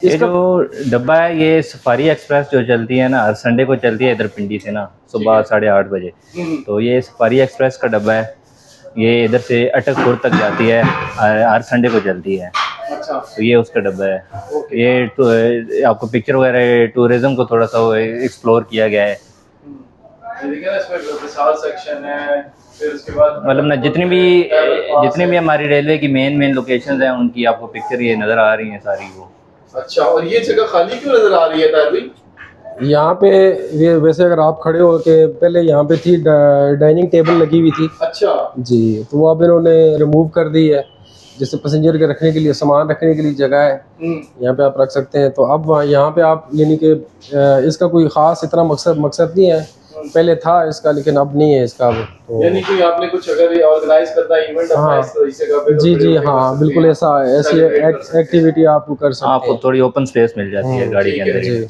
ये जो डब्बा है ये सफारी एक्सप्रेस जो चलती है ना, हर संडे को चलती है इधर पिंडी से ना, सुबह 8:30 बजे। तो ये सफारी एक्सप्रेस का डब्बा है, ये इधर से अटकपुर तक जाती है, हर संडे को चलती है। अच्छा। तो ये उसका डब्बा है। ये आपको पिक्चर वगैरह टूरिज्म को थोड़ा सा एक्सप्लोर किया गया है। ये देखिए ना, इसमें विशाल सेक्शन है, फिर उसके बाद मतलब ना जितनी भी हमारी रेलवे की मेन लोकेशंस हैं उनकी आपको पिक्चर ये नज़र आ रही हैं सारी वो। अच्छा, और ये जगह खाली क्यों नजर आ रही है ताहिर भाई? यहाँ पे ये वैसे अगर आप खड़े हो के पहले यहाँ पे थी डाइनिंग टेबल लगी हुई थी। अच्छा जी, तो वो अब इन्होंने रिमूव कर दी है, जैसे पैसेंजर के रखने के लिए, सामान रखने के लिए जगह है, यहाँ पे आप रख सकते हैं। तो अब यहाँ पे आप यानी कि इसका कोई ख़ास इतना मकसद नहीं है, पहले था इसका लेकिन अब नहीं है इसका। अब तो यानी कि आपने कुछ अगर ऑर्गेनाइज करना है इवेंट अपना हाँ, इस जगह पे, तो जी फिर जी वो कर हाँ, सकते बिल्कुल हैं। ऐसी एक्टिविटी आप कर सकते हैं। आपको थोड़ी ओपन स्पेस मिल जाती है गाड़ी के ठीक है अंदर ही। जी।